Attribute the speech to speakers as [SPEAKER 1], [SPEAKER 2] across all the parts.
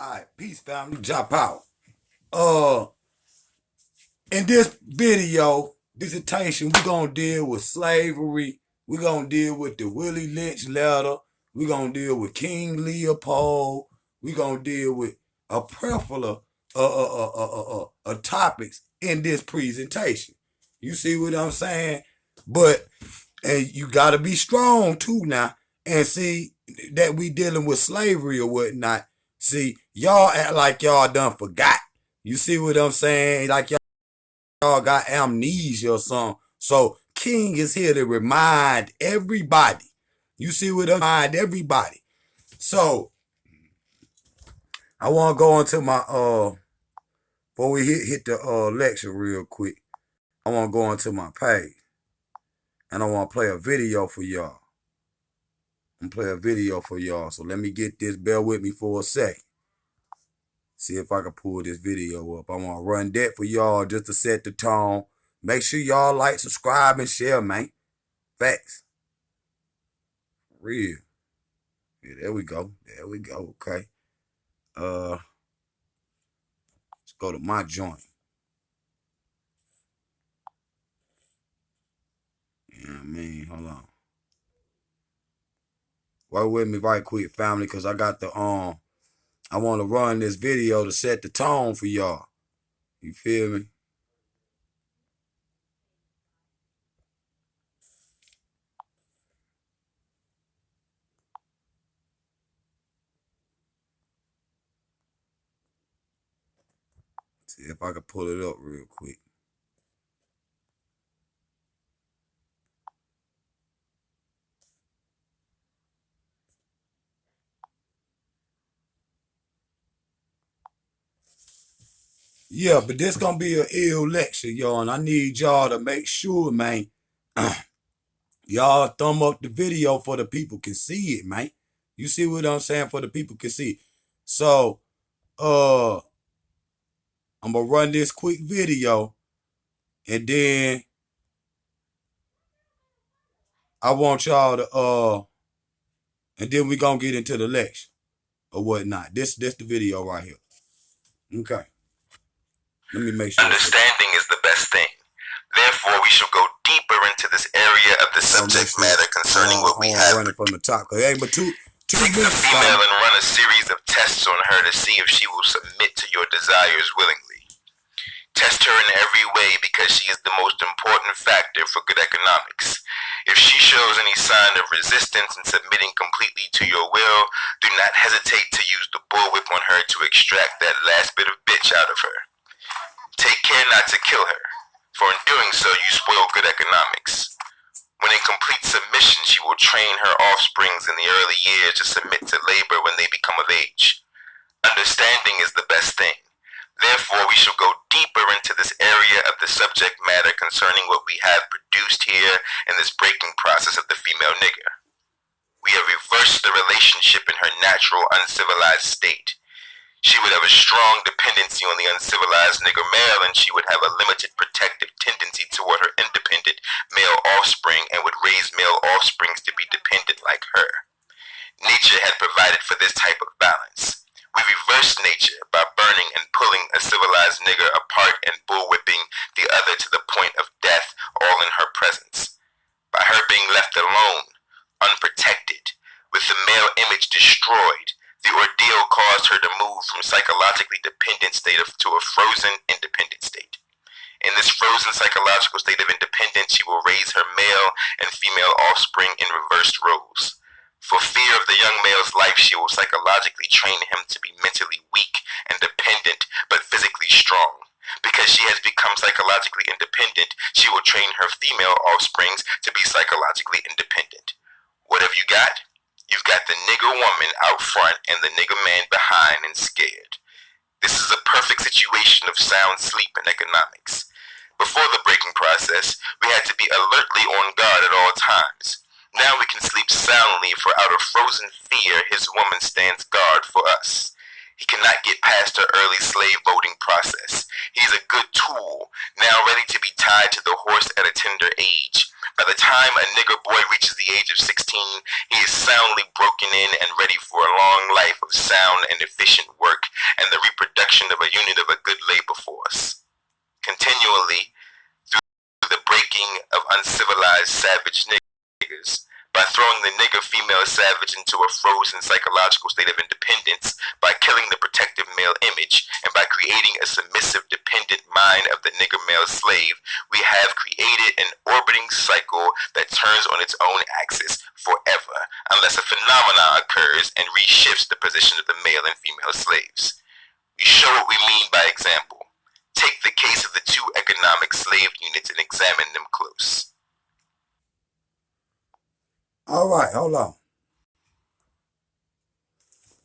[SPEAKER 1] Alright, peace family, drop out. In this video, dissertation, we're gonna deal with slavery. We're gonna deal with the Willie Lynch letter. We're gonna deal with King Leopold. We're gonna deal with a plethora of topics in this presentation. You see what I'm saying? But and you gotta be strong too now. And see that we dealing with slavery or whatnot. See, y'all act like y'all done forgot. You see what I'm saying? Like y'all got amnesia or something. So King is here to remind everybody. You see what I'm remind everybody. So I want to go into my before we hit the lecture real quick. I want to go into my page and I want to play a video for y'all. I'm gonna play a video for y'all. So let me get this. Bear with me for a second. See if I can pull this video up. I want to run that for y'all just to set the tone. Make sure y'all like, subscribe, and share, man. Facts. Real. Yeah, there we go. There we go. Okay. Let's go to my joint. Yeah, I mean, hold on. Work with me right quick, family, because I got the I want to run this video to set the tone for y'all. You feel me? See if I can pull it up real quick. Yeah, but this gonna be an ill lecture, y'all, and I need y'all to make sure, man, y'all thumb up the video for the people can see it, man. You see what I'm saying? For the people can see. So, I'm gonna run this quick video, and then I want y'all to and then we gonna get into the lecture or whatnot. This the video right here. Okay. Let me make sure.
[SPEAKER 2] Understanding is the best thing. Therefore, we shall go deeper into this area of the subject matter concerning what we have.
[SPEAKER 1] Running from the top, cause ain't but two
[SPEAKER 2] Take the female and run a series of tests on her to see if she will submit to your desires willingly. Test her in every way because she is the most important factor for good economics. If she shows any sign of resistance in submitting completely to your will, do not hesitate to use the bullwhip on her to extract that last bit of bitch out of her. Take care not to kill her, for in doing so you spoil good economics. When in complete submission, she will train her offsprings in the early years to submit to labor when they become of age. Understanding is the best thing. Therefore, we shall go deeper into this area of the subject matter concerning what we have produced here in this breaking process of the female nigger. We have reversed the relationship in her natural, uncivilized state. She would have a strong dependency on the uncivilized nigger male, and she would have a limited protective tendency toward her independent male offspring and would raise male offsprings to be dependent like her. Nature had provided for this type of balance. We reversed nature by burning and pulling a civilized nigger apart and bullwhipping the other to the point of death, all in her presence. By her being left alone, unprotected, with the male image destroyed, the ordeal caused her to move from psychologically dependent state to a frozen, independent state. In this frozen psychological state of independence, she will raise her male and female offspring in reversed roles. For fear of the young male's life, she will psychologically train him to be mentally weak and dependent, but physically strong. Because she has become psychologically independent, she will train her female offsprings to be psychologically independent. What have you got? You've got the nigger woman out front and the nigger man behind and scared. This is a perfect situation of sound sleep in economics. Before the breaking process, we had to be alertly on guard at all times. Now we can sleep soundly, for out of frozen fear his woman stands guard for us. He cannot get past her early slave boating process. He is a good tool, now ready to be tied to the horse at a tender age. By the time a nigger boy reaches the age of 16, he is soundly broken in and ready for a long life of sound and efficient work and the reproduction of a unit of a good labor force. Continually, through the breaking of uncivilized savage niggers, by throwing the nigger female savage into a frozen psychological state of independence, by killing the protective male image, and by creating a submissive dependent mind of the nigger male slave, we have created an orbiting cycle that turns on its own axis forever, unless a phenomenon occurs and reshifts the position of the male and female slaves. We show what we mean by example. Take the case of the two economic slave units and examine them close.
[SPEAKER 1] All right, hold on.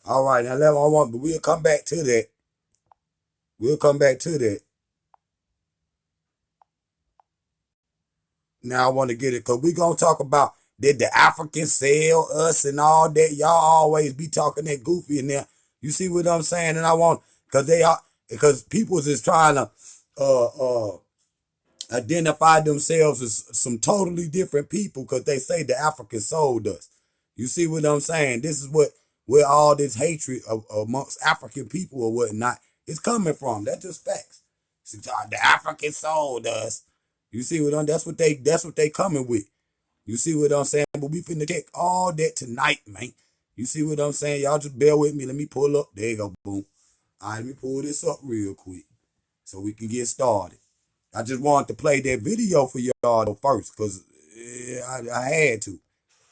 [SPEAKER 1] All right, now we'll come back to that. We'll come back to that. Now I want to get it because we're going to talk about did the Africans sell us and all that. Y'all always be talking that goofy in there. You see what I'm saying? And I want, because people is trying to identify themselves as some totally different people because they say the Africans sold us. You see what I'm saying? This is where all this hatred amongst African people or whatnot is coming from. That's just facts. See, the Africans sold us. You see what I'm? That's what they coming with. You see what I'm saying? But we finna check all that tonight, man. You see what I'm saying? Y'all just bear with me. Let me pull up. There you go. Boom. All right, let me pull this up real quick so we can get started. I just wanted to play that video for y'all first because I had to.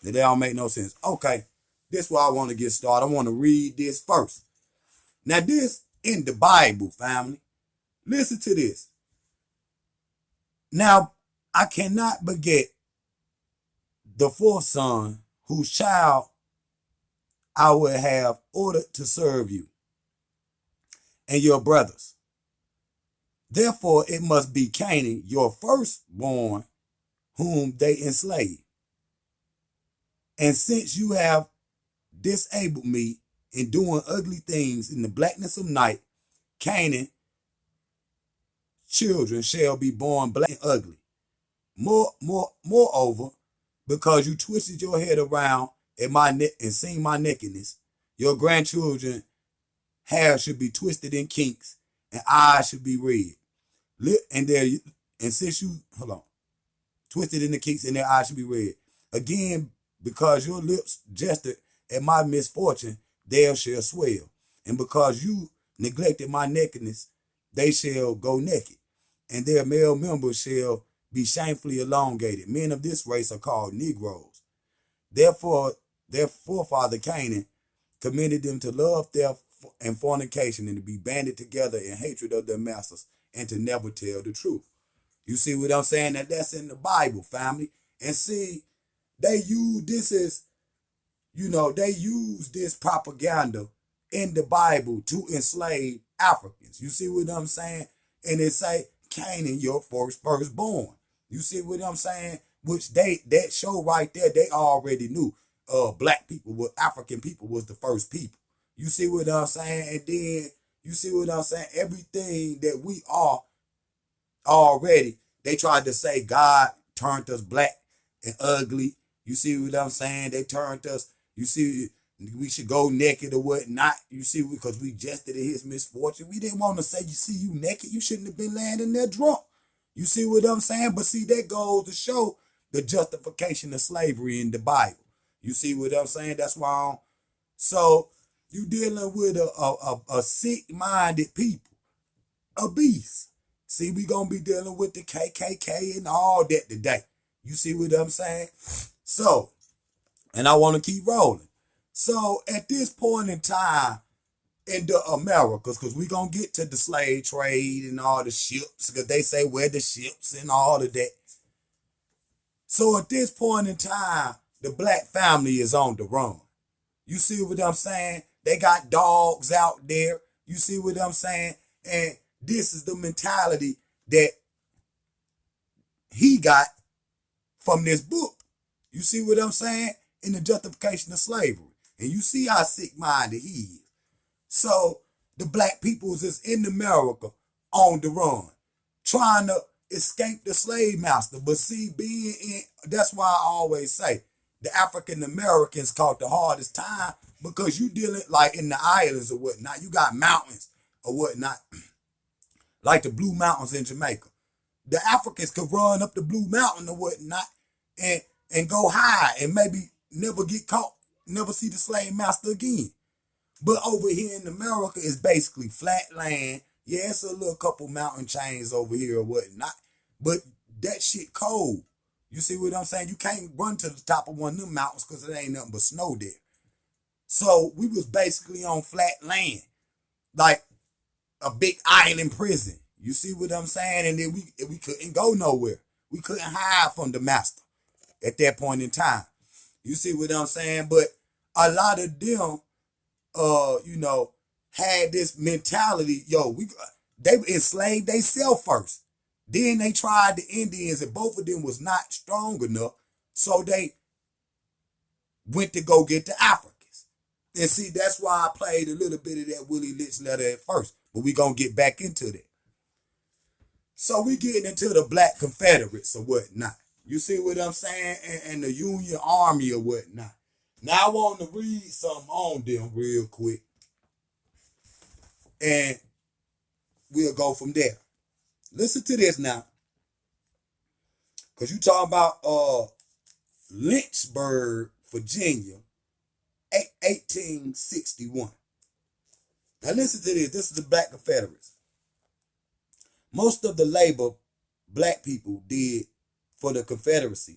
[SPEAKER 1] That don't make no sense. Okay, this is where I want to get started. I want to read this first. Now, this in the Bible, family. Listen to this. Now, I cannot beget the fourth son, whose child I will have ordered to serve you and your brothers. Therefore, it must be Canaan, your firstborn, whom they enslaved. And since you have disabled me in doing ugly things in the blackness of night, Canaan children shall be born black and ugly. Moreover, because you twisted your head around at my neck and seen my nakedness, your grandchildren hair should be twisted in kinks, and eyes should be red. And since you twisted in the kinks, and their eyes should be red. Again, because your lips jested at my misfortune, they shall swell. And because you neglected my nakedness, they shall go naked, and their male members shall be shamefully elongated. Men of this race are called Negroes. Therefore, their forefather Canaan commended them to love theft and fornication, and to be banded together in hatred of their masters, and to never tell the truth. You see what I'm saying? That's in the Bible, family. And see, they use this propaganda in the Bible to enslave Africans. You see what I'm saying? And it say, Canaan, your firstborn. You see what I'm saying? Which that show right there, they already knew black people, African people was the first people. You see what I'm saying? And then, you see what I'm saying? Everything that we are already, they tried to say God turned us black and ugly. You see what I'm saying? They turned us, you see, we should go naked or whatnot. You see, because we jested at his misfortune. We didn't want to say, you see, you naked. You shouldn't have been laying in there drunk. You see what I'm saying? But see, that goes to show the justification of slavery in the Bible. You see what I'm saying? That's why. So you dealing with a sick-minded people, a beast. See, we gonna be dealing with the KKK and all that today. You see what I'm saying? So, and I want to keep rolling. So at this point in time in the Americas, because we gonna get to the slave trade and all the ships, because they say where the ships and all of that. So at this point in time, the black family is on the run. You see what I'm saying? They got dogs out there. You see what I'm saying? And this is the mentality that he got from this book. You see what I'm saying? In the justification of slavery. And you see how sick-minded he is. So the black people is in America on the run, trying to escape the slave master. But see, that's why I always say the African Americans caught the hardest time, because you dealing like in the islands or whatnot. You got mountains or whatnot, like the Blue Mountains in Jamaica. The Africans could run up the Blue Mountain or whatnot and go high and maybe never get caught, never see the slave master again. But over here in America, it's basically flat land. Yeah, it's a little couple mountain chains over here or whatnot. But that shit cold. You see what I'm saying? You can't run to the top of one of them mountains because it ain't nothing but snow there. So we was basically on flat land, like a big island prison. You see what I'm saying? And then we couldn't go nowhere. We couldn't hide from the master at that point in time. You see what I'm saying? But a lot of them, had this mentality. They enslaved themselves first. Then they tried the Indians, and both of them was not strong enough. So they went to go get the Africans. And see, that's why I played a little bit of that Willie Lynch letter at first. But we going to get back into that. So we getting into the Black Confederates or whatnot. You see what I'm saying? And the Union Army or whatnot. Now I want to read something on them real quick. And we'll go from there. Listen to this now. Because you talking about Lynchburg, Virginia, 1861. Now listen to this. This is the Black Confederates. Most of the labor black people did for the Confederacy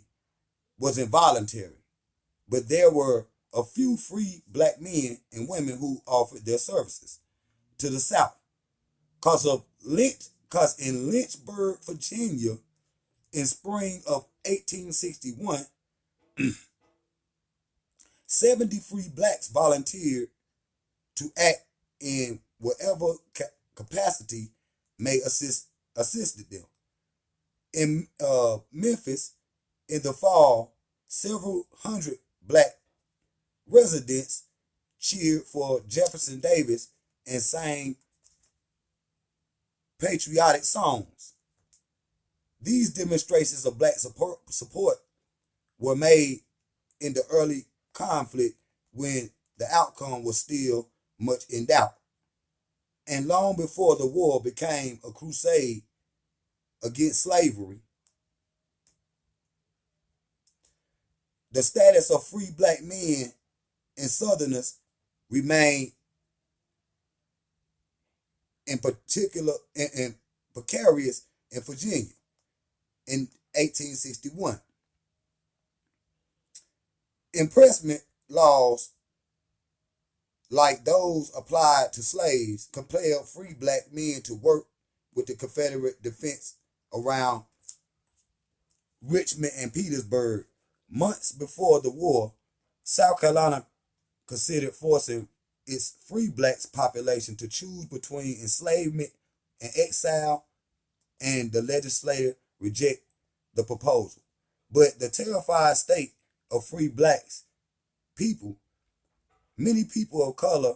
[SPEAKER 1] was involuntary, but there were a few free black men and women who offered their services to the South. Because in Lynchburg, Virginia, in spring of 1861, 70 free blacks volunteered to act in whatever capacity may assisted them. In Memphis, in the fall, several hundred black residents cheered for Jefferson Davis and sang patriotic songs. These demonstrations of black support were made in the early conflict when the outcome was still much in doubt, and long before the war became a crusade against slavery. The status of free black men and Southerners remained in particular and precarious in Virginia in 1861. Impressment laws like those applied to slaves compelled free black men to work with the Confederate defense around Richmond and Petersburg. Months before the war, South Carolina considered forcing its free blacks population to choose between enslavement and exile, and the legislature rejected the proposal. But the terrified state of free blacks people, many people of color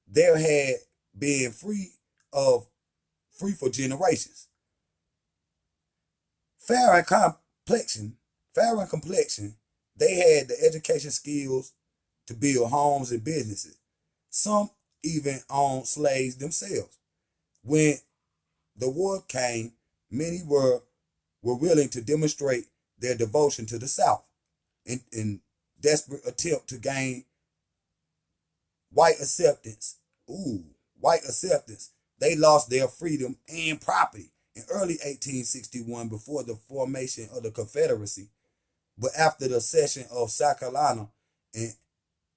[SPEAKER 1] there had been free for generations. Fair in complexion, they had the education skills to build homes and businesses. Some even owned slaves themselves. When the war came, many were willing to demonstrate their devotion to the South in desperate attempt to gain white acceptance. They lost their freedom and property in early 1861 before the formation of the Confederacy. But after the cession of South Carolina and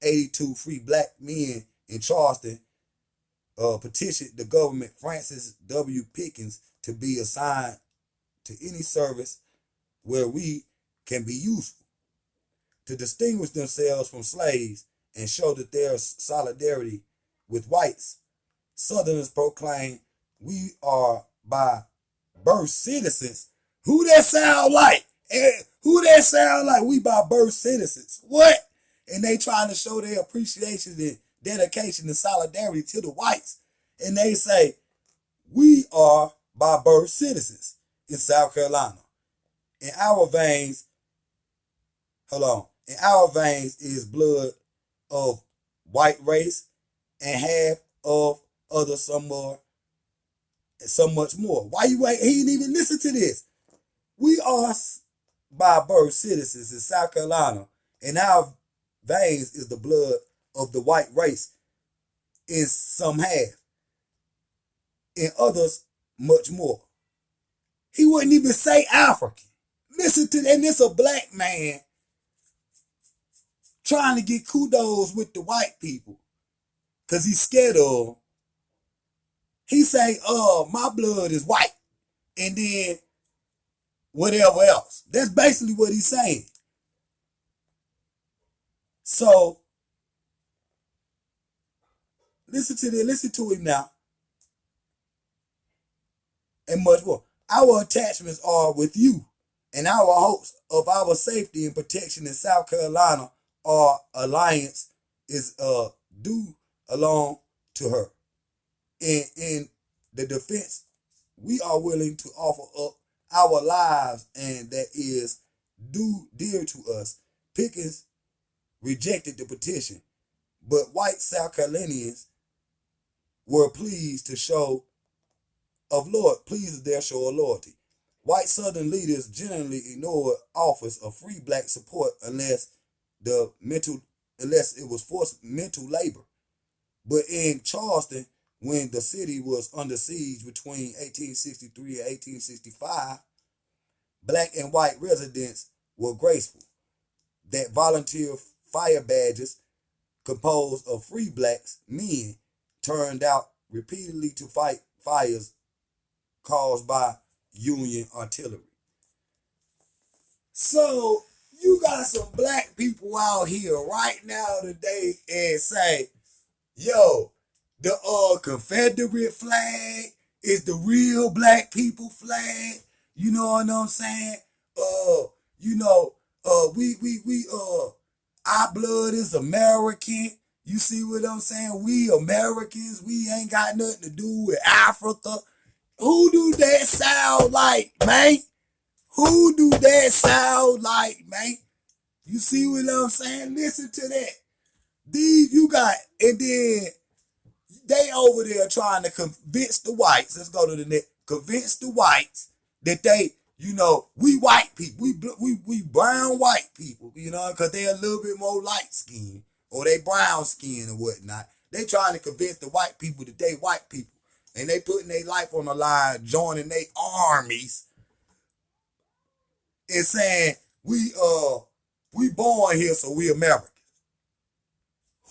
[SPEAKER 1] 82 free black men in Charleston petitioned the government, Francis W. Pickens, to be assigned to any service where we can be useful. To distinguish themselves from slaves and show that their solidarity with whites, Southerners proclaimed, "We are by birth citizens." Who that sound like? Who that sound like? We by birth citizens. What? And they trying to show their appreciation and dedication and solidarity to the whites. And they say, "We are by birth citizens." in South Carolina. In our veins, in our veins is blood of white race and half of other somewhere and so much more. Why you ain't? He didn't even listen to this. We are by birth citizens in South Carolina, and our veins is the blood of the white race in some half, in others much more. He wouldn't even say African. Listen to that, and it's a black man trying to get kudos with the white people because he's scared of them. He say, my blood is white, and then whatever else. That's basically what he's saying. So, listen to him now, and much more. Our attachments are with you, and our hopes of our safety and protection in South Carolina, our alliance is due along to her. In the defense, we are willing to offer up our lives, and that is dear to us. Pickens rejected the petition, but white South Carolinians were pleased their show of loyalty. White Southern leaders generally ignored offers of free black support unless it was forced mental labor. But in Charleston, when the city was under siege between 1863 and 1865, black and white residents were grateful that volunteer fire badges composed of free blacks men turned out repeatedly to fight fires caused by Union artillery. So you got some black people out here right now today and say, yo, the Confederate flag is the real black people flag. You know what I'm saying? Our blood is American. You see what I'm saying? We Americans, we ain't got nothing to do with Africa. Who do that sound like, man? Who do that sound like, man? You see what I'm saying? Listen to that. And then they over there trying to convince the whites, let's go to the next, convince the whites that they, we white people, we brown white people, because they a little bit more light skinned or they brown skin or whatnot. They trying to convince the white people that they white people. And they putting their life on the line, joining their armies, and saying, we born here, so we Americans.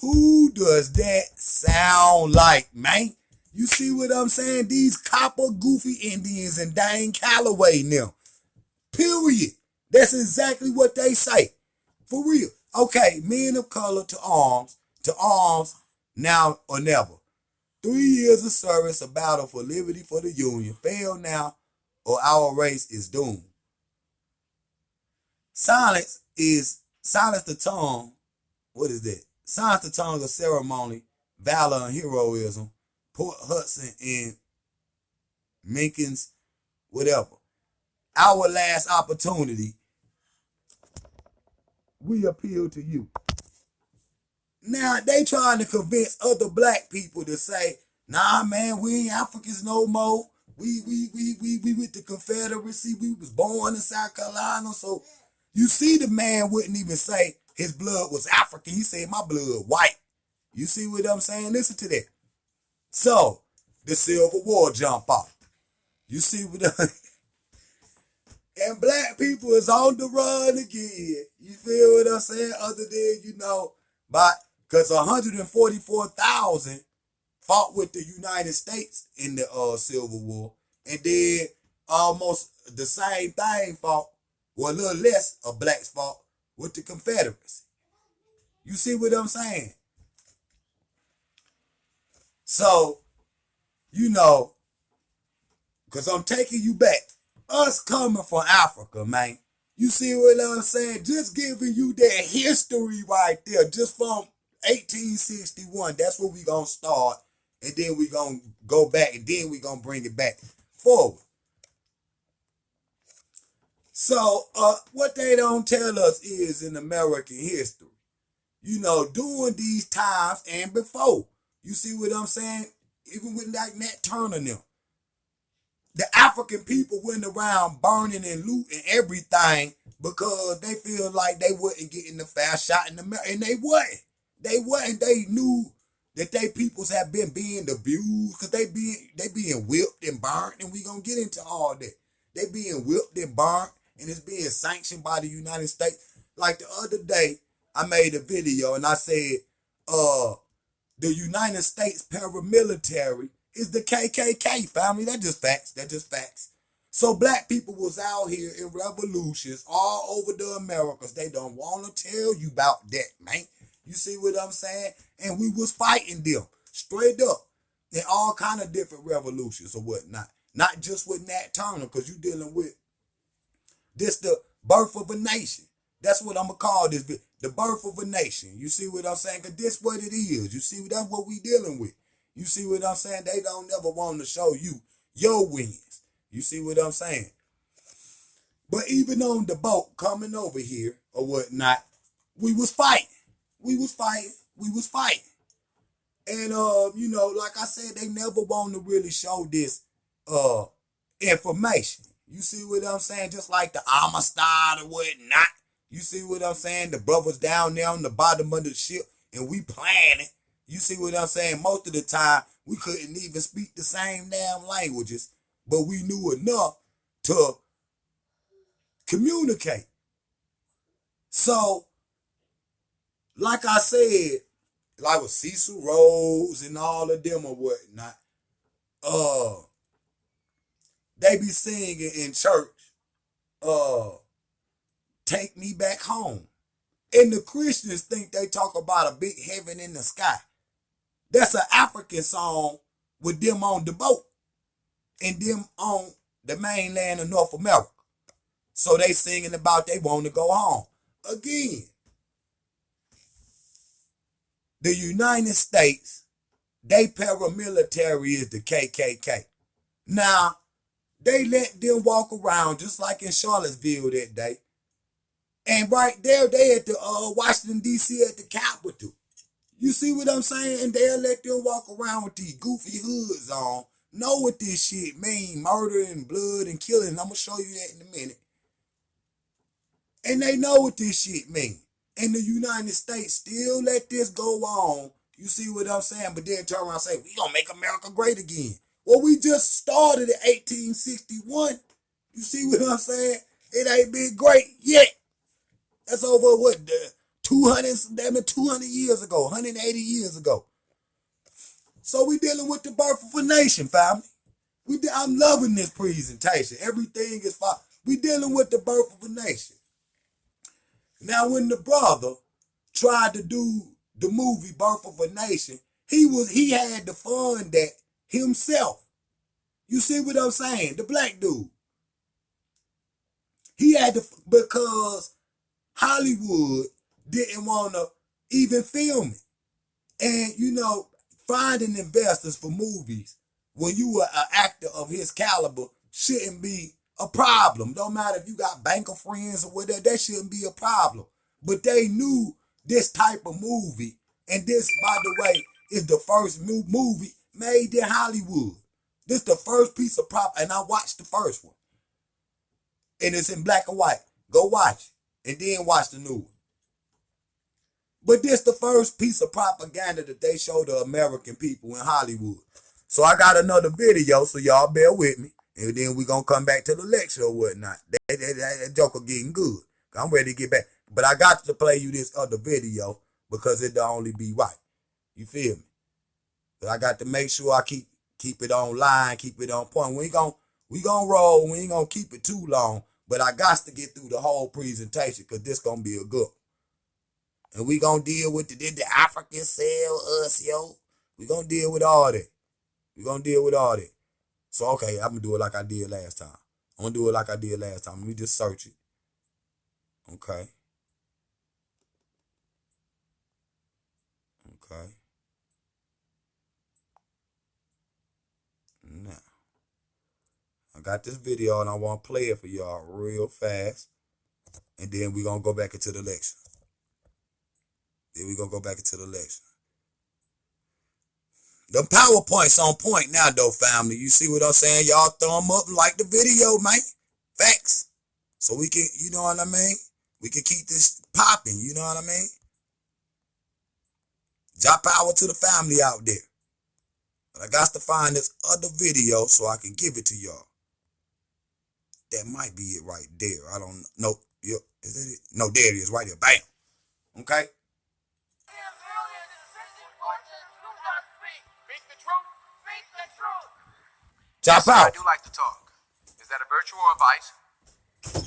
[SPEAKER 1] Who does that sound like, man? You see what I'm saying? These copper goofy Indians and Dane Calloway now. Period. That's exactly what they say. For real. Okay, men of color to arms now or never. 3 years of service, a battle for liberty for the Union. Fail now, or our race is doomed. Silence the tongue. What is that? Silence the tongue of ceremony, valor, and heroism. Port Hudson and Minkins, whatever. Our last opportunity. We appeal to you. Now they trying to convince other black people to say, nah, man, we ain't Africans no more. We with the Confederacy. We was born in South Carolina. So you see, the man wouldn't even say his blood was African. He said my blood white. You see what I'm saying? Listen to that. So the Civil War jump off. You see what and black people is on the run again. You feel what I'm saying? Other than, because 144,000 fought with the United States in the Civil War. And then almost the same thing fought, or a little less of blacks fought with the Confederacy. You see what I'm saying? So, because I'm taking you back. Us coming from Africa, man. You see what I'm saying? Just giving you that history right there, just from 1861. That's where we going to start. And then we going to go back, and then we going to bring it back forward. So what they don't tell us is in American history, during these times and before, you see what I'm saying? Even with like Nat Turner and them, the African people went around burning and looting everything because they feel like they wasn't getting the fair shot in America, and they wasn't. They wasn't. They knew that they peoples have been being abused because they being whipped and burnt, and we gonna get into all that. They being whipped and burnt, and it's being sanctioned by the United States. Like the other day, I made a video and I said, the United States paramilitary is the KKK, family. That's just facts. That's just facts. So black people was out here in revolutions all over the Americas. They don't want to tell you about that, man. You see what I'm saying? And we was fighting them straight up in all kind of different revolutions or whatnot. Not just with Nat Turner, because you dealing with this the birth of a nation. That's what I'm going to call this. The birth of a nation. You see what I'm saying? Because this what it is. You see, that's what we dealing with. You see what I'm saying? They don't never want to show you your wins. You see what I'm saying? But even on the boat coming over here or whatnot, we was fighting. We was fighting. We was fighting. And, like I said, they never want to really show this information. You see what I'm saying? Just like the Amistad or whatnot. You see what I'm saying? The brothers down there on the bottom of the ship and we planning. You see what I'm saying? Most of the time, we couldn't even speak the same damn languages, but we knew enough to communicate. So, like I said, like with Cecil Rhodes and all of them or whatnot, they be singing in church, take me back home. And the Christians think they talk about a big heaven in the sky. That's an African song with them on the boat and them on the mainland of North America. So they singing about they want to go home. Again, the United States, they paramilitary is the KKK. Now, they let them walk around just like in Charlottesville that day. And right there, they at the Washington, D.C. at the Capitol. You see what I'm saying? And they'll let them walk around with these goofy hoods on. Know what this shit mean. Murder and blood and killing. I'm going to show you that in a minute. And they know what this shit mean. And the United States still let this go on. You see what I'm saying? But then turn around and say, we going to make America great again. Well, we just started in 1861. You see what I'm saying? It ain't been great yet. That's over, 200 years ago, 180 years ago. So we dealing with the birth of a nation, family. I'm loving this presentation. Everything is fine. We dealing with the birth of a nation. Now, when the brother tried to do the movie Birth of a Nation, he had to fund that himself. You see what I'm saying? The black dude. He had to, because Hollywood didn't want to even film it. And, finding investors for movies when you are an actor of his caliber shouldn't be a problem. Don't matter if you got banker friends or whatever, that shouldn't be a problem. But they knew this type of movie, and this, by the way, is the first movie made in Hollywood. This the first piece of prop, and I watched the first one. And it's in black and white. Go watch it, and then watch the new one. But this the first piece of propaganda that they show the American people in Hollywood. So I got another video, so y'all bear with me. And then we going to come back to the lecture or whatnot. That joker getting good. I'm ready to get back. But I got to play you this other video because it'll only be right. You feel me? But I got to make sure I keep it online, keep it on point. We gonna roll. We ain't going to keep it too long. But I got to get through the whole presentation because this going to be a good one. And we gonna deal with did the Africans sell us, yo? We gonna deal with all that. We gonna deal with all that. So, okay, I'm gonna do it like I did last time. Let me just search it. Okay. Now, I I got this video and I want to play it for y'all real fast. And then we're going to go back into the lecture. The PowerPoint's on point now, though, family. You see what I'm saying? Y'all thumb up and like the video, man. Facts. So we can, you know what I mean? We can keep this popping, you know what I mean? Drop power to the family out there. But I got to find this other video so I can give it to y'all. That might be it right there. I don't know. Yep. Is that it? No, there it is right there. Bam. Okay? Chop out.
[SPEAKER 3] I do like to talk. Is that a virtue or a vice?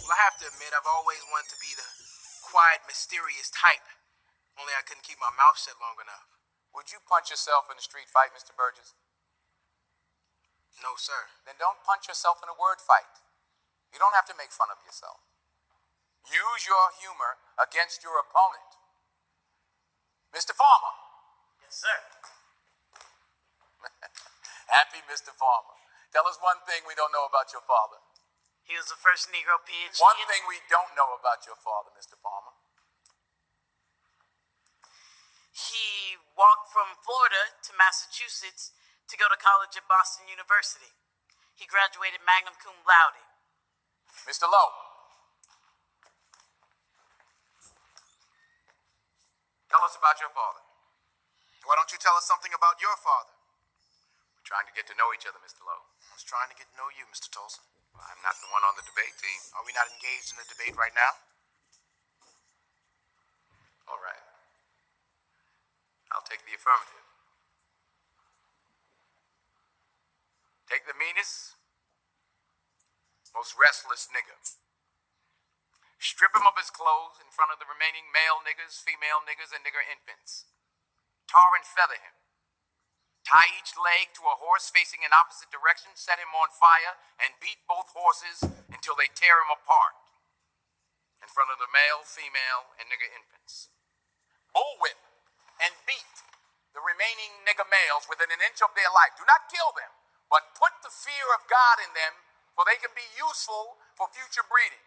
[SPEAKER 3] Well, I have to admit, I've always wanted to be the quiet, mysterious type. Only I couldn't keep my mouth shut long enough. Would you punch yourself in a street fight, Mr. Burgess? No, sir. Then don't punch yourself in a word fight. You don't have to make fun of yourself. Use your humor against your opponent. Mr. Farmer.
[SPEAKER 4] Yes, sir.
[SPEAKER 3] Happy Mr. Farmer. Tell us one thing we don't know about your father.
[SPEAKER 4] He was the first Negro PhD.
[SPEAKER 3] One thing we don't know about your father, Mr. Farmer.
[SPEAKER 4] He walked from Florida to Massachusetts to go to college at Boston University. He graduated magna cum laude.
[SPEAKER 3] Mr. Lowe. Tell us about your father. Why don't you tell us something about your father? We're trying to get to know each other, Mr. Lowe. I was trying to get to know you, Mr. Tolson. Well, I'm not the one on the debate team. Are we not engaged in a debate right now? All right. I'll take the affirmative. Take the meanest, most restless nigger. Strip him of his clothes in front of the remaining male niggers, female niggers, and nigger infants. Tar and feather him. Tie each leg to a horse facing in opposite direction, set him on fire, and beat both horses until they tear him apart in front of the male, female, and nigger infants. Bullwhip and beat the remaining nigger males within an inch of their life. Do not kill them, but put the fear of God in them, for they can be useful for future breeding.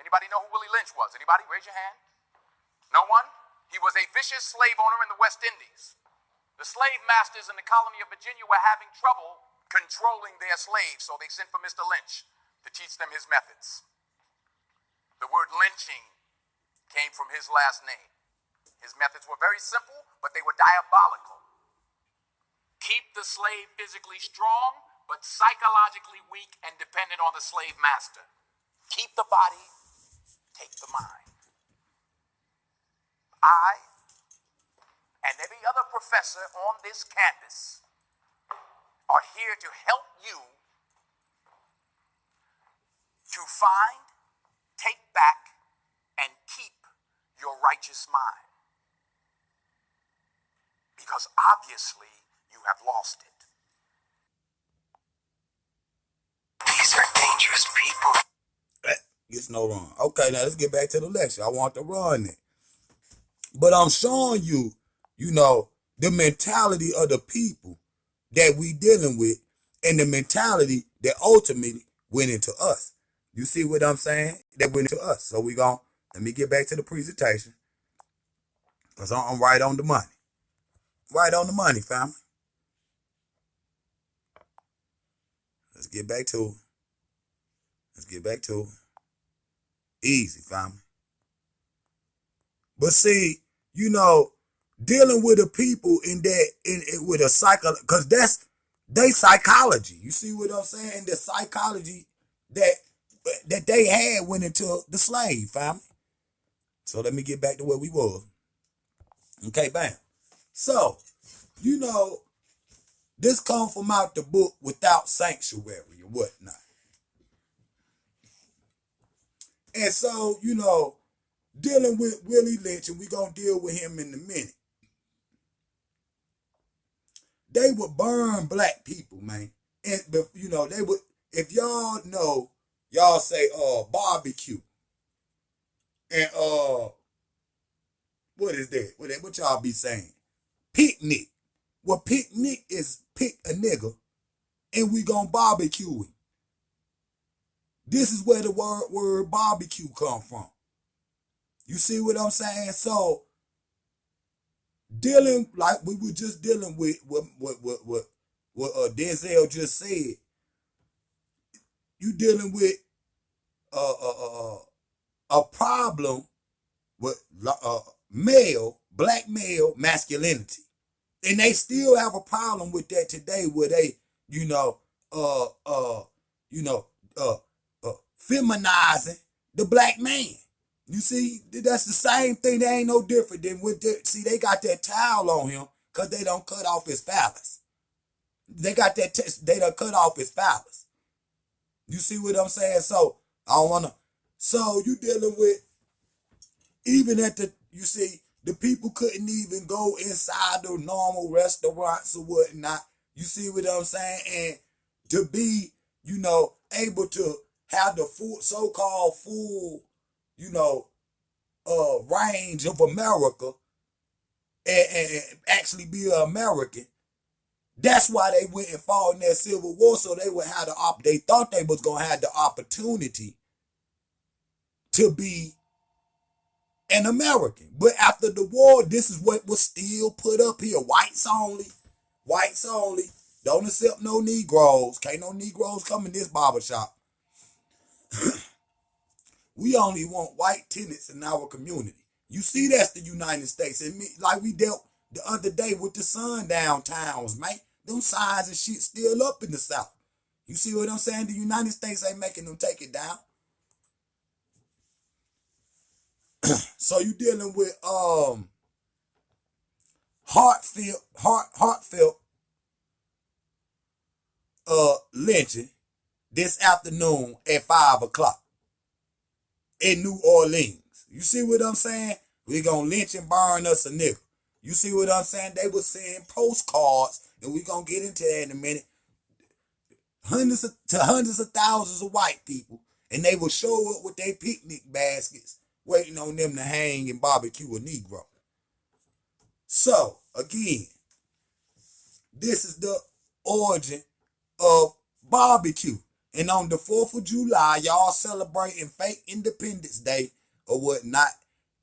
[SPEAKER 3] Anybody know who Willie Lynch was? Anybody? Raise your hand. No one? He was a vicious slave owner in the West Indies. The slave masters in the colony of Virginia were having trouble controlling their slaves, so they sent for Mr. Lynch to teach them his methods. The word lynching came from his last name. His methods were very simple, but they were diabolical. Keep the slave physically strong, but psychologically weak and dependent on the slave master. Keep the body, take the mind. I and every other professor on this campus are here to help you to find, take back, and keep your righteous mind. Because obviously you have lost it. These are dangerous people.
[SPEAKER 1] Gets no wrong. Okay, now let's get back to the lecture. I want to run it. But I'm showing you, you know, the mentality of the people that we dealing with and the mentality that ultimately went into us. You see what I'm saying? That went into us. So let me get back to the presentation. Because I'm right on the money. Right on the money, family. Let's get back to it. Easy, family. But see, you know, dealing with the people with a because that's they psychology. You see what I'm saying? The psychology that they had went into the slave family. So let me get back to where we were. Okay, bam. So, you know, this come from out the book Without Sanctuary or whatnot. And so, you know, dealing with Willie Lynch, and we're going to deal with him in a minute. They would burn black people, man. And, you know, they would, if y'all know, y'all say, barbecue. And, what is that? What y'all be saying? Picnic. Well, picnic is pick a nigga, and we gonna barbecue him. This is where the word barbecue come from. You see what I'm saying? So dealing like we were just dealing with what Denzel just said. You dealing with a problem with black male masculinity, and they still have a problem with that today, where they, you know, uh, uh, you know, uh, feminizing the black man. You see, that's the same thing. They ain't no different than with see, they got that towel on him because they don't cut off his phallus. They got that they done cut off his phallus. You see what I'm saying? So I don't wanna. So you dealing with even at the, you see, the people couldn't even go inside the normal restaurants or whatnot. You see what I'm saying? And to be, able to have the full, so-called full, range of America and actually be an American. That's why they went and fought in that Civil War, so they would have they thought they was gonna have the opportunity to be an American. But after the war, this is what was still put up here. Whites only. Whites only. Don't accept no Negroes. Can't no Negroes come in this barbershop. We only want white tenants in our community. You see, that's the United States. And like we dealt the other day with the sundown towns, man. Them signs and shit still up in the South. You see what I'm saying? The United States ain't making them take it down. So you dealing with heartfelt lynching this afternoon at 5 o'clock in New Orleans. You see what I'm saying? We gonna lynch and burn us a nigga. You see what I'm saying? They were sending postcards, and we gonna get into that in a minute. Hundreds of thousands of white people, and they will show up with their picnic baskets, waiting on them to hang and barbecue a Negro. So, again, this is the origin of barbecue. And on the 4th of July, y'all celebrating fake Independence Day or whatnot,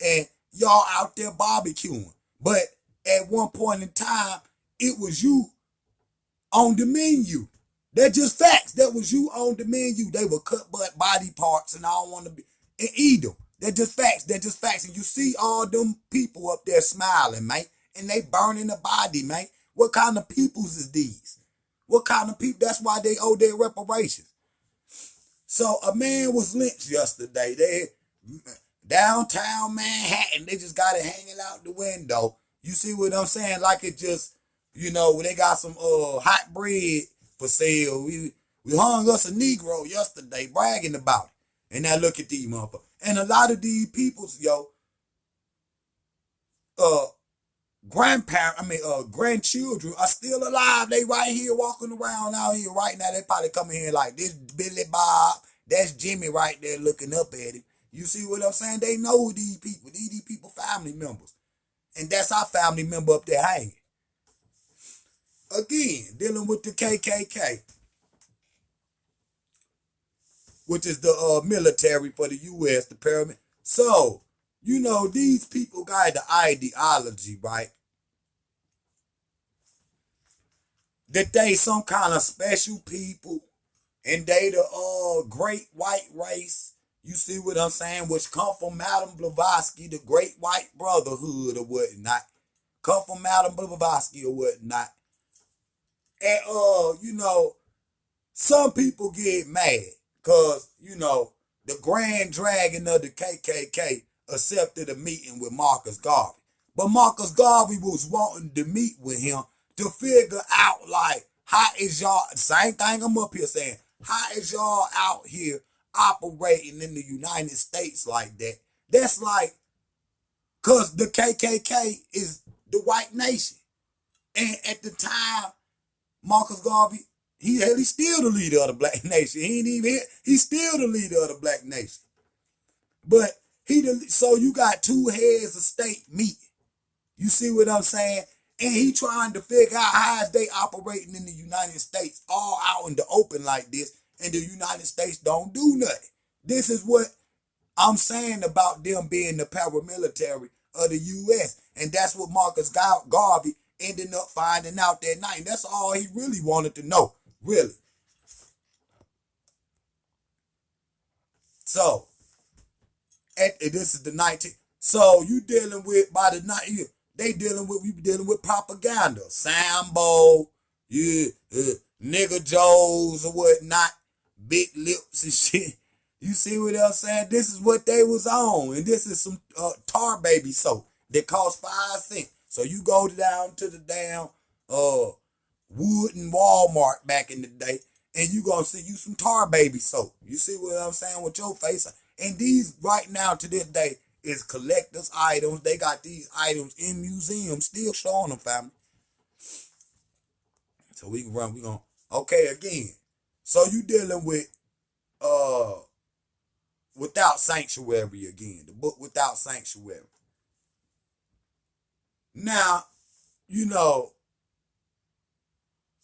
[SPEAKER 1] and y'all out there barbecuing. But at one point in time, it was you on the menu. That's just facts. That was you on the menu. They would cut body parts and I don't want to be and eat them. That's just facts. That's just facts. And you see all them people up there smiling, man, and they burning the body, man. What kind of peoples is these? What kind of people? That's why they owe their reparations. So a man was lynched yesterday. They downtown Manhattan. They just got it hanging out the window. You see what I'm saying? Like it just, when they got some hot bread for sale. We hung us a Negro yesterday, bragging about it. And now look at these motherfuckers. And a lot of these peoples, grandchildren are still alive. They right here walking around out here right now. They probably coming here like this Billy Bob. That's Jimmy right there looking up at him. You see what I'm saying? They know who these people. These people family members. And that's our family member up there hanging. Again, dealing with the KKK, which is the military for the U.S., the pyramid. So, these people got the ideology, right? That they some kind of special people, and they the great white race. You see what I'm saying? Which come from Madame Blavatsky, the great white brotherhood or whatnot. Come from Madame Blavatsky or whatnot. And, some people get mad because, the grand dragon of the KKK accepted a meeting with Marcus Garvey. But Marcus Garvey was wanting to meet with him to figure out, like, how is y'all, same thing I'm up here saying, how is y'all out here operating in the United States like that? That's like, because the KKK is the white nation. And at the time, Marcus Garvey, he's still the leader of the black nation. He ain't even here. He's still the leader of the black nation. But so you got two heads of state meeting. You see what I'm saying? And he trying to figure out how is they operating in the United States all out in the open like this. and the United States don't do nothing. This is what I'm saying about them being the paramilitary of the U.S. And that's what Marcus Garvey ended up finding out that night. And that's all he really wanted to know, really. So, this is the 19th. So you dealing with, by the night, we dealing with propaganda. Sambo, nigger Joes or whatnot, big lips and shit. You see what I'm saying? This is what they was on. And this is some tar baby soap that cost 5 cents. So you go down to the damn Wooden Walmart back in the day, and you gonna see you some tar baby soap. You see what I'm saying with your face? And these right now to this day is collector's items. They got these items in museums still showing them, family. So we gonna okay again. So you dealing with Without Sanctuary again, the book Without Sanctuary. Now,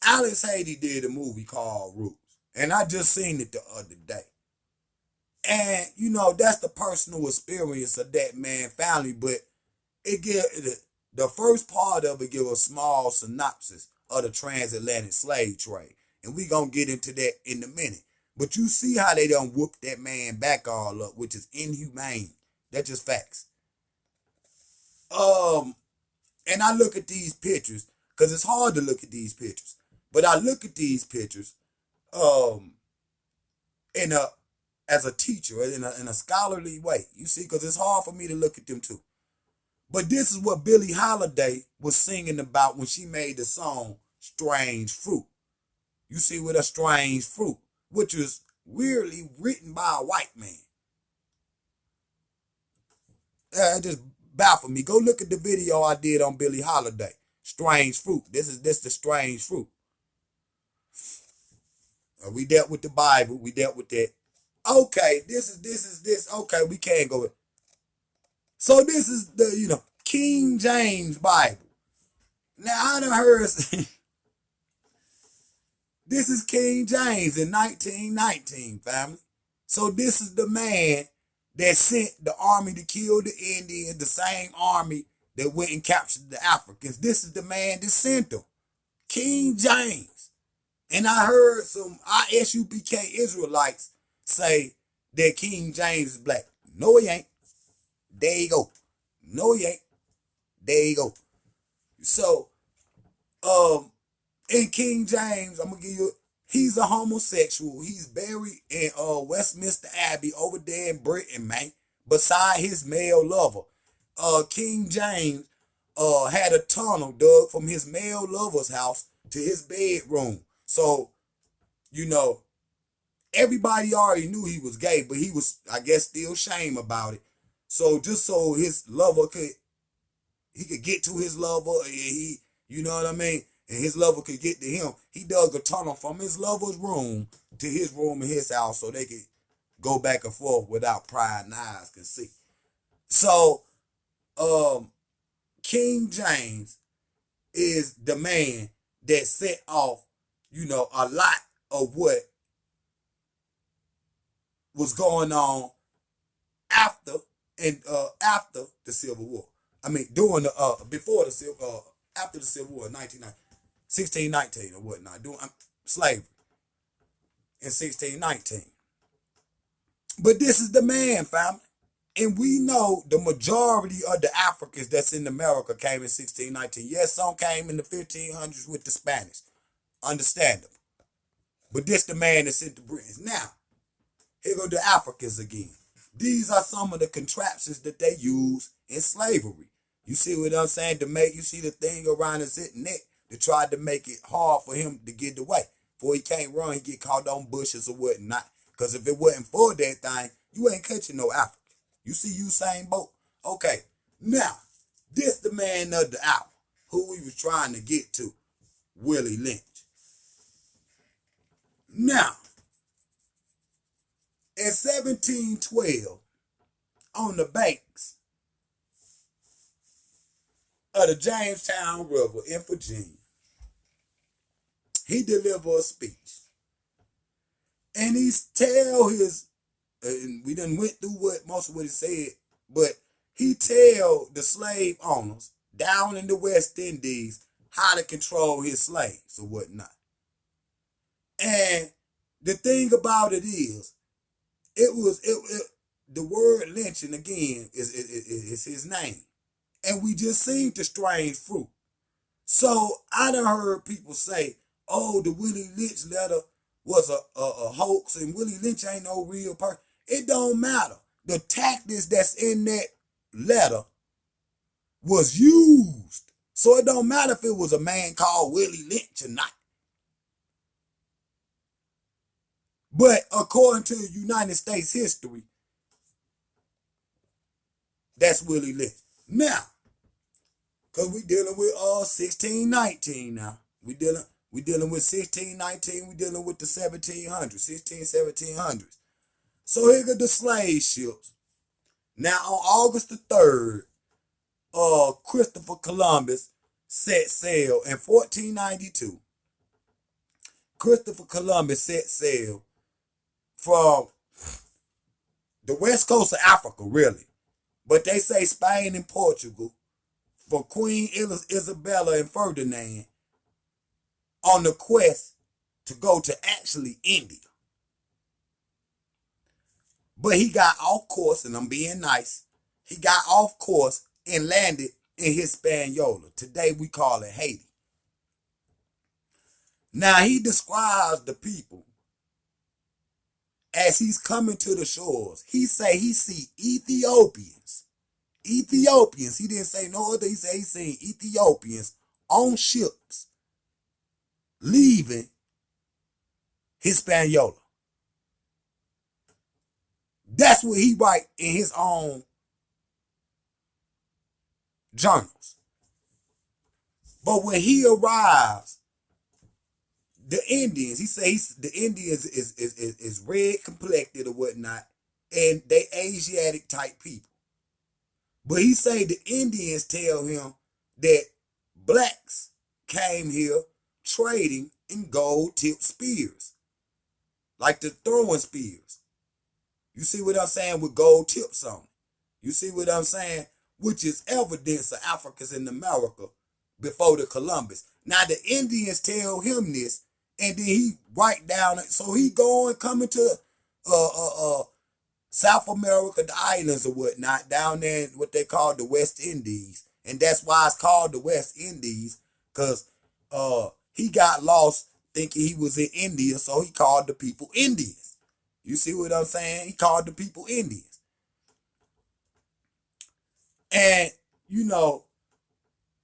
[SPEAKER 1] Alex Haiti did a movie called Roots, and I just seen it the other day. And that's the personal experience of that man family, but it the first part of it give a small synopsis of the transatlantic slave trade, and we gonna get into that in a minute. But you see how they done whooped that man back all up, which is inhumane. That's just facts. And I look at these pictures, because it's hard to look at these pictures. But I look at these pictures as a teacher, in a scholarly way. You see, because it's hard for me to look at them too. But this is what Billie Holiday was singing about when she made the song Strange Fruit. You see, with a strange fruit, which was weirdly written by a white man. It just baffled me. Go look at the video I did on Billie Holiday. Strange Fruit. This the strange fruit. We dealt with the Bible. We dealt with that. Okay, this is. Okay, we can't go. So this is the, King James Bible. Now, I done heard, this is King James in 1919, family. So this is the man that sent the army to kill the Indians, the same army that went and captured the Africans. This is the man that sent them. King James. And I heard some ISUPK Israelites say that King James is black. No, he ain't. There you go. No, he ain't. There you go. So, in King James, I'm gonna give you. He's a homosexual. He's buried in Westminster Abbey over there in Britain, man. Beside his male lover. King James had a tunnel dug from his male lover's house to his bedroom. So, everybody already knew he was gay, but he was, I guess, still shame about it. So just so his lover could get to his lover, you know what I mean? And his lover could get to him, he dug a tunnel from his lover's room to his room in his house so they could go back and forth without prying eyes can see. So, King James is the man that set off, a lot of what was going on after the Civil War. I mean, during before the Civil, after the Civil War, 1619 or whatnot, doing slavery in 1619. But this is the man, family. And we know the majority of the Africans that's in America came in 1619. Yes, some came in the 1500s with the Spanish. Understandable. But this the man that sent the Britons. Now, here go the Africans again. These are some of the contraptions that they use in slavery. You see what I'm saying? You see the thing around his neck that tried to make it hard for him to get away. Before he can't run, he get caught on bushes or whatnot. Because if it wasn't for that thing, you ain't catching no African. You see Usain Bolt? Okay. Now, this the man of the hour, who we was trying to get to, Willie Lynch. Now, in 1712, on the banks of the Jamestown River in Virginia, he delivered a speech. And he tell his, and we done went through most of what he said, but he tell the slave owners down in the West Indies how to control his slaves or whatnot. And the thing about it is, the word lynching again is his name. And we just seen the strange fruit. So I done heard people say, oh, the Willie Lynch letter was a hoax and Willie Lynch ain't no real person. It don't matter. The tactics that's in that letter was used. So it don't matter if it was a man called Willie Lynch or not. But according to United States history, that's Willie Lynch. Now, because we dealing with 1619 now. We dealing with 1619, we dealing with the 1700s, 1700s. So here go the slave ships. Now on August the 3rd, Christopher Columbus set sail in 1492. Christopher Columbus set sail from the west coast of Africa, really. But they say Spain and Portugal for Queen Isabella and Ferdinand on the quest to go to actually India. But he got off course, and I'm being nice. He got off course and landed in Hispaniola. Today we call it Haiti. Now he describes the people as he's coming to the shores. He say he see Ethiopians. Ethiopians. He didn't say no other. He said he seen Ethiopians on ships leaving Hispaniola. That's what he write in his own journals. But when he arrives, the Indians, he says the Indians is red complected or whatnot, and they Asiatic type people. But he say the Indians tell him that blacks came here trading in gold-tipped spears, like the throwing spears. You see what I'm saying, with gold tips on it. You see what I'm saying? Which is evidence of Africans in America before the Columbus. Now the Indians tell him this, and then he write down, so he going coming to South America, the islands or whatnot, down there in what they call the West Indies. And that's why it's called the West Indies, because he got lost thinking he was in India, so he called the people Indians. You see what I'm saying? He called the people Indians. And, you know,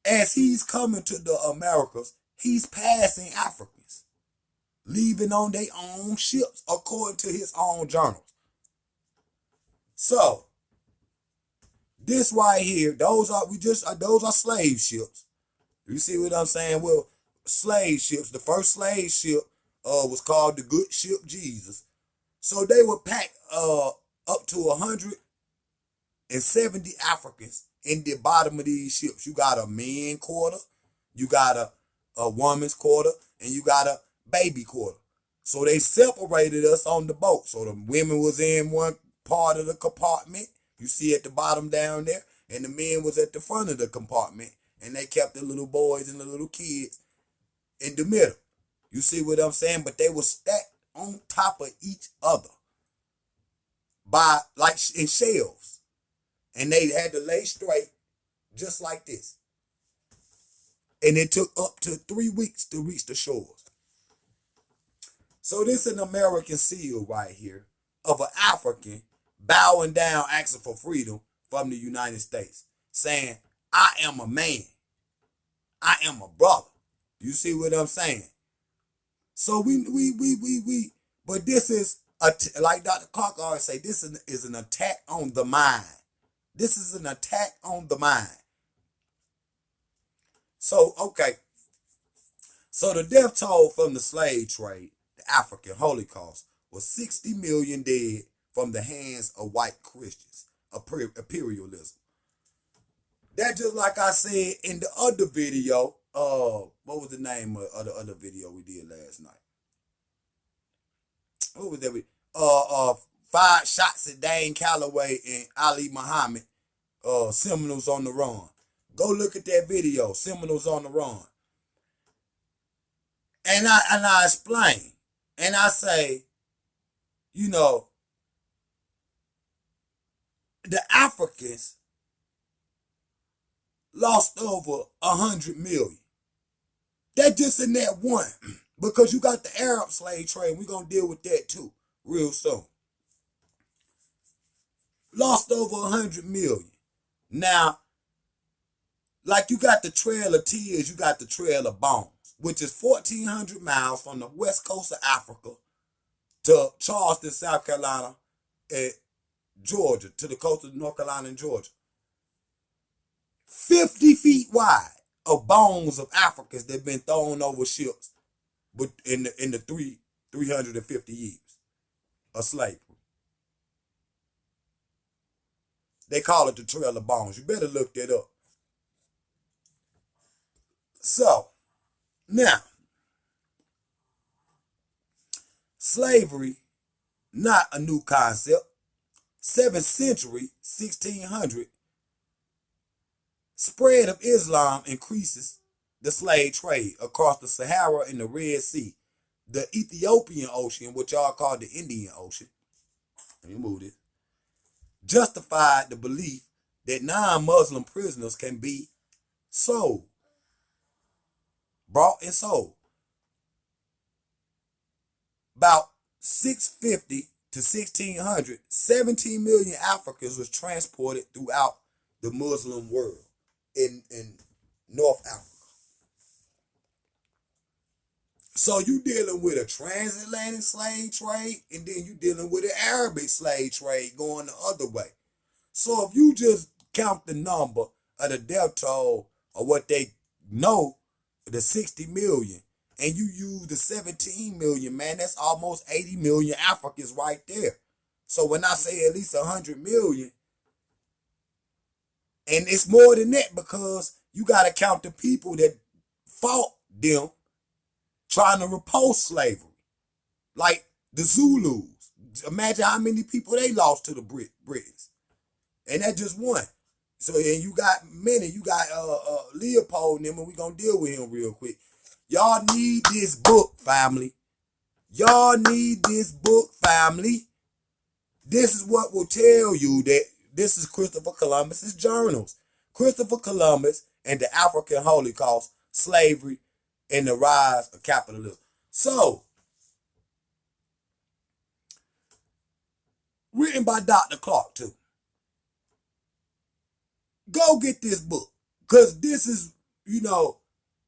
[SPEAKER 1] as he's coming to the Americas, he's passing Africans, leaving on their own ships, according to his own journals. So, this right here, those are slave ships. You see what I'm saying? Well, slave ships. The first slave ship was called the Good Ship Jesus. So they would pack up to 170 Africans in the bottom of these ships. You got a man quarter, you got a woman's quarter, and you got a baby quarter. So they separated us on the boat. So the women was in one part of the compartment, you see at the bottom down there, and the men was at the front of the compartment, and they kept the little boys and the little kids in the middle. You see what I'm saying? But they were stacked on top of each other by, like, in shelves, and they had to lay straight just like this, and it took up to 3 weeks to reach the shores. So this is an American seal right here of an African bowing down, asking for freedom from the United States, saying, I am a man, I am a brother. You see what I'm saying? So but this is, like Dr. Clark always say, this is an attack on the mind. This is an attack on the mind. So, okay. So the death toll from the slave trade, the African Holocaust, was 60 million dead from the hands of white Christians, imperialism. That just like I said in the other video, what was the name of the other video we did last night? What was that? Five shots at Dane Calloway and Ali Muhammad. Seminoles on the Run. Go look at that video. Seminoles on the Run. And I explain. And I say, you know, the Africans lost over 100 million. That just in that one. Because you got the Arab slave trade. We're going to deal with that too real soon. Lost over 100 million. Now, like you got the Trail of Tears, you got the Trail of Bones, which is 1,400 miles from the west coast of Africa to Charleston, South Carolina, and Georgia, to the coast of North Carolina and Georgia. 50 feet wide of bones of Africans that have been thrown over ships in the 350 years of slavery. They call it the Trail of Bones. You better look that up. So, now, slavery, not a new concept. 7th century, 1600, spread of Islam increases the slave trade across the Sahara and the Red Sea, the Ethiopian Ocean, which y'all call the Indian Ocean. Let me move this. Justified the belief that non-Muslim prisoners can be sold, brought and sold. About 650 to 1600, 17 million Africans was transported throughout the Muslim world in North Africa. So you dealing with a transatlantic slave trade, and then you dealing with an Arabic slave trade going the other way. So if you just count the number of the death toll of what they know, the 60 million, and you use the 17 million, man, that's almost 80 million Africans right there. So when I say at least 100 million, and it's more than that because you got to count the people that fought them trying to repulse slavery. Like the Zulus. Imagine how many people they lost to the Brits. And that's just one. So, and you got many. You got Leopold and them, and we're going to deal with him real quick. Y'all need this book, family. Y'all need this book, family. This is what will tell you that this is Christopher Columbus's journals. Christopher Columbus and the African Holocaust, slavery, and the rise of capitalism. So, written by Dr. Clark too. Go get this book. Because this is,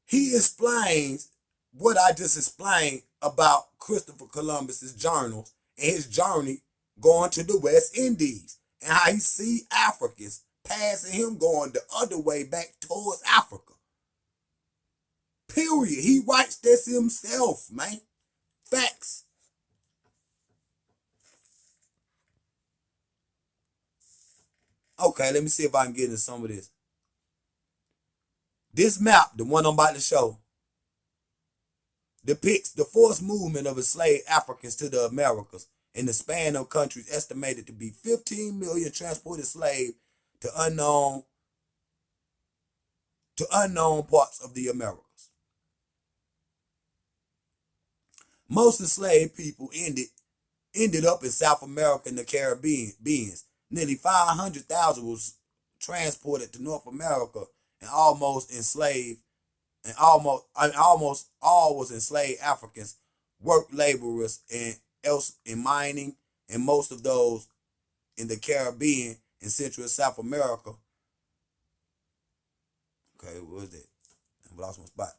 [SPEAKER 1] he explains what I just explained about Christopher Columbus's journals and his journey going to the West Indies and how he see Africans passing him going the other way back towards Africa. Period. He writes this himself, man. Facts. Okay, let me see if I can get into some of this. This map, the one I'm about to show, depicts the forced movement of enslaved Africans to the Americas in the span of countries estimated to be 15 million transported slaves to unknown parts of the Americas. Most enslaved people ended up in South America and the Caribbean. Nearly 500,000 was transported to North America and almost all was enslaved Africans, work laborers, and else in mining, and most of those in the Caribbean and Central and South America. Okay, what was that? I lost my spot.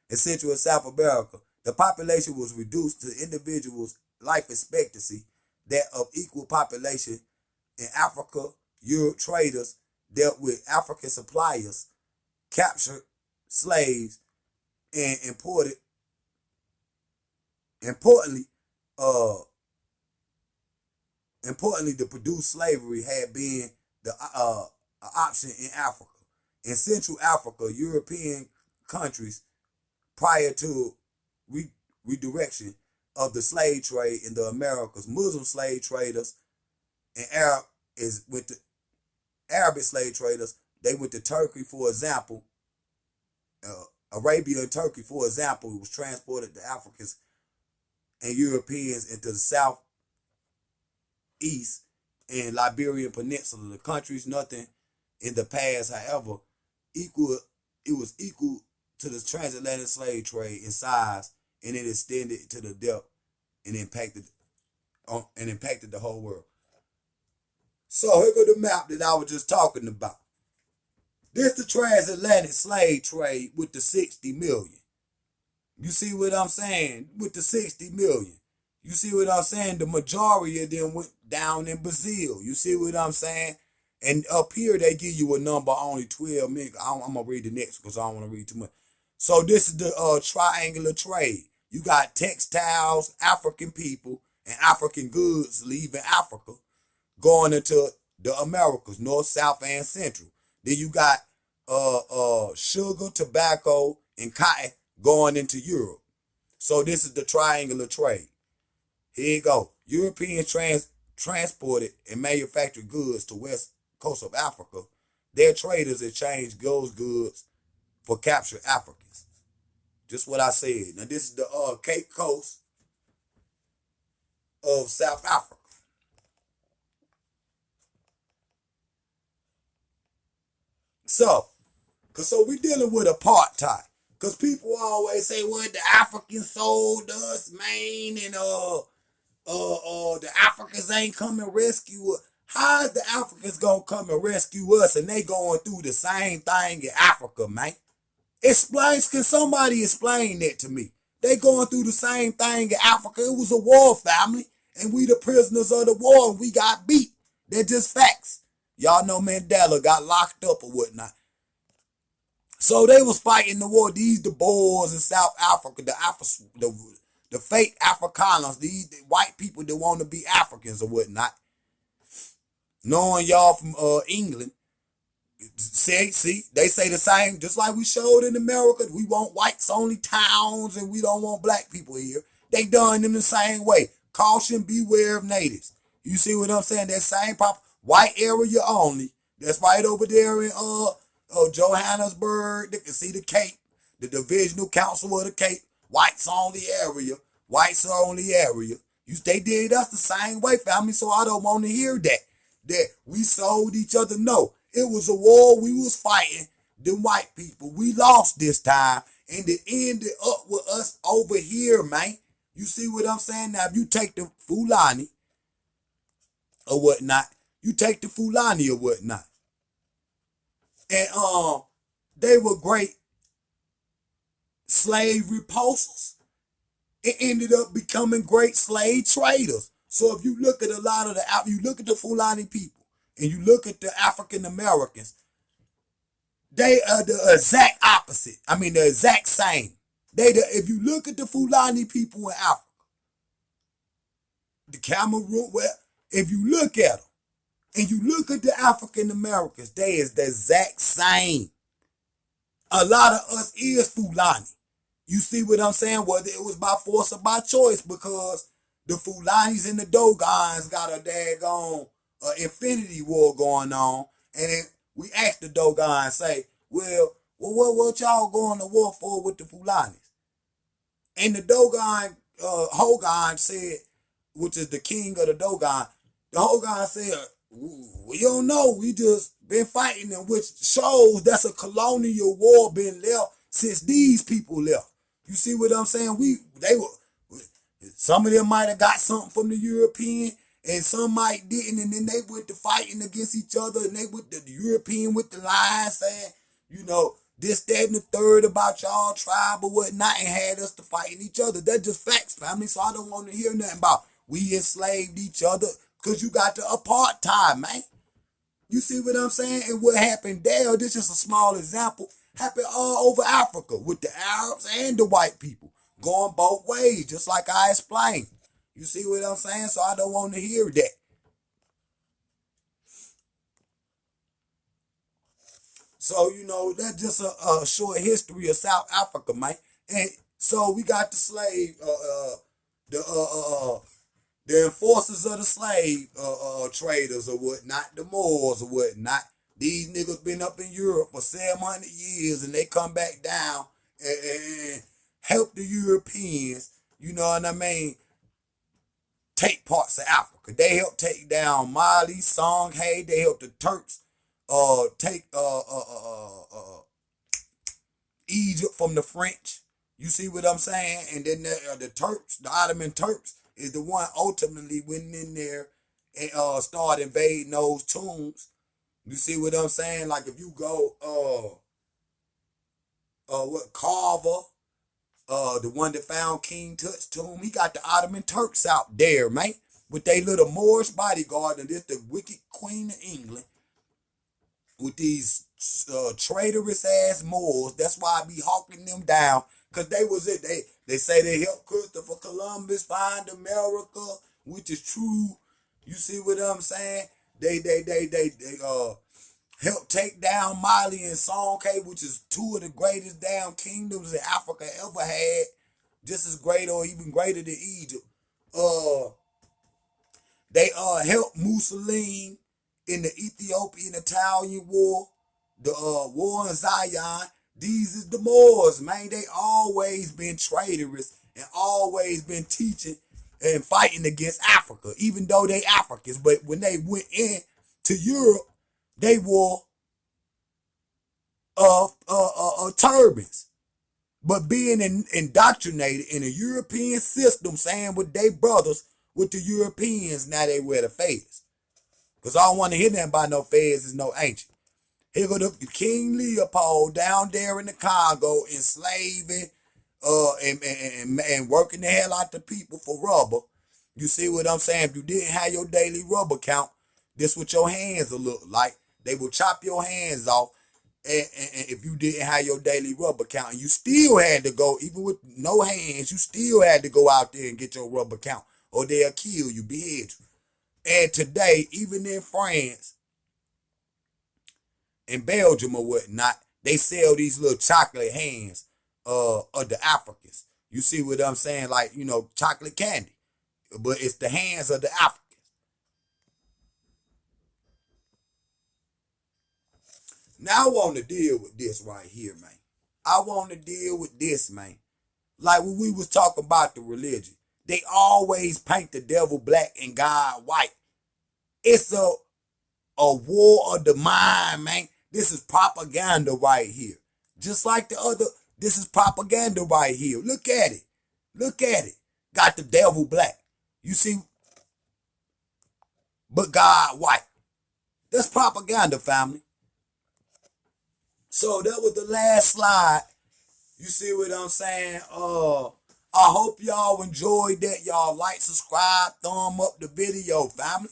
[SPEAKER 1] In Central and South America, the population was reduced to individuals' life expectancy that of equal population. In Africa, Europe traders dealt with African suppliers, captured slaves, and importantly, to produce slavery had been the option in Africa. In Central Africa, European countries, prior to redirection, of the slave trade in the Americas. Muslim slave traders and Arabic slave traders. They went to Turkey, for example. Arabia and Turkey, for example, was transported to Africans and Europeans into the southeast and Liberian Peninsula. The countries, nothing in the past, however, it was equal to the transatlantic slave trade in size, and it extended to the depth and impacted the whole world. So here go the map that I was just talking about. This the transatlantic slave trade with the 60 million. You see what I'm saying? With the 60 million. You see what I'm saying? The majority of them went down in Brazil. You see what I'm saying? And up here, they give you a number only 12 million. I'm going to read the next because I don't want to read too much. So this is the triangular trade. You got textiles, African people, and African goods leaving Africa, going into the Americas, North, South, and Central. Then you got sugar, tobacco, and cotton going into Europe. So this is the triangular trade. Here you go. Europeans transported and manufactured goods to west coast of Africa. Their traders exchanged those goods for captured Africans. Just what I said. Now this is the Cape Coast of South Africa. So we dealing with apartheid. Because people always say, well, the Africans sold us, man, and the Africans ain't come and rescue us. How is the Africans gonna come and rescue us and they going through the same thing in Africa, man? Can somebody explain that to me? They going through the same thing in Africa. It was a war, family, and we the prisoners of the war, and we got beat. They're just facts. Y'all know Mandela got locked up or whatnot. So they was fighting the war. These the Boers in South Africa, the fake Afrikaners, these the white people that want to be Africans or whatnot. Knowing y'all from England, see, they say the same, just like we showed in America. We want whites only towns and we don't want black people here. They done them the same way. Caution, beware of natives. You see what I'm saying? That same white area only. That's right over there in Johannesburg. They can see the Cape, the Divisional Council of the Cape. Whites only area. Whites only area. They did us the same way, family. So I don't want to hear that we sold each other. No, it was a war we was fighting. The white people. We lost this time, and it ended up with us over here, man. You see what I'm saying? Now, if you take the Fulani or whatnot, and they were great slave repulsors. It ended up becoming great slave traders. So if you look at you look at the Fulani people, and you look at the African Americans, they are the exact opposite. I mean, the exact same. If you look at the Fulani people in Africa, the Cameroon, if you look at them, and you look at the African Americans, they is the exact same. A lot of us is Fulani. You see what I'm saying? Whether it was by force or by choice, because the Fulanis and the Dogons got a daggone infinity war going on. And then we asked the Dogons, say, well, what y'all going to war for with the Fulanis? And the Dogon, Hogan said, which is the king of the Dogon, the Hogan said, we don't know. We just been fighting, and which shows that's a colonial war been left since these people left. You see what I'm saying? Some of them might have got something from the European, and some might didn't, and then they went to fighting against each other, and they went the European with the line saying, this, that, and the third about y'all tribe or whatnot, and had us to fighting each other. That's just facts, family. So I don't want to hear nothing about we enslaved each other, because you got the apartheid, man. You see what I'm saying? And what happened there, this is a small example, happened all over Africa with the Arabs and the white people, going both ways, just like I explained. You see what I'm saying? So I don't want to hear that. So, that's just a short history of South Africa, man. And so we got the slave, the enforcers of the slave traders or whatnot, the Moors or whatnot. These niggas been up in Europe for 700 years and they come back down and help the Europeans, you know what I mean, take parts of Africa. They helped take down Mali, Songhai. They helped the Turks take Egypt from the French. You see what I'm saying? And then the Turks, the Ottoman Turks, is the one ultimately went in there and started invading those tombs. You see what I'm saying? Like if you go, Carver, the one that found King Tut's tomb, he got the Ottoman Turks out there, man, with their little Moorish bodyguard, and this the wicked Queen of England with these traitorous ass Moors. That's why I be hawking them down, cause they was it. They say they helped Christopher Columbus find America, which is true. You see what I'm saying? They helped take down Mali and Songhai, which is two of the greatest damn kingdoms that Africa ever had, just as great or even greater than Egypt. They helped Mussolini in the Ethiopian-Italian War, the war in Zion. These is the Moors, man. They always been traitorous and always been teaching and fighting against Africa, even though they Africans. But when they went in to Europe, they wore turbans. But being indoctrinated in a European system, saying with they brothers, with the Europeans, now they wear the fez. Because I don't want to hear nothing about no fez, is no ancient. Here go the King Leopold down there in the Congo, enslaving and working the hell out the people for rubber. You see what I'm saying? If you didn't have your daily rubber count, this what your hands will look like. They will chop your hands off, and if you didn't have your daily rubber count, and you still had to go, even with no hands, you still had to go out there and get your rubber count, or they'll kill you, behead you. And today, even in France, in Belgium or whatnot, they sell these little chocolate hands of the Africans. You see what I'm saying? Like, you know, chocolate candy. But it's the hands of the Africans. Now I want to deal with this right here, man. I want to deal with this, man. Like when we was talking about the religion, they always paint the devil black and God white. It's a war of the mind, man. This is propaganda right here. Just like the other, this is propaganda right here. Look at it. Look at it. Got the devil black. You see? But God white. That's propaganda, family. So that was the last slide. You see what I'm saying? I hope y'all enjoyed that. Y'all like, subscribe, thumb up the video, family.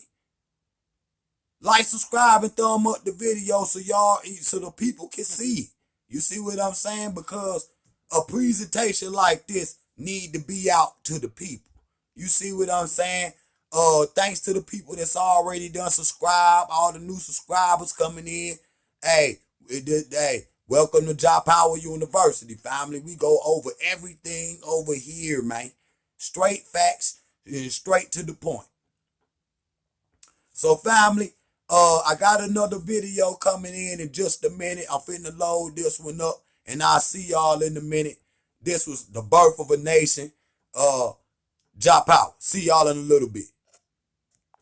[SPEAKER 1] Like, subscribe, and thumb up the video so the people can see it. You see what I'm saying? Because a presentation like this need to be out to the people. You see what I'm saying? Thanks to the people that's already done subscribe, all the new subscribers coming in. Hey, welcome to Job Power University, family. We go over everything over here, man. Straight facts and straight to the point. So, family, I got another video coming in just a minute. I'm finna load this one up, and I'll see y'all in a minute. This was the birth of a nation. Job Power. See y'all in a little bit.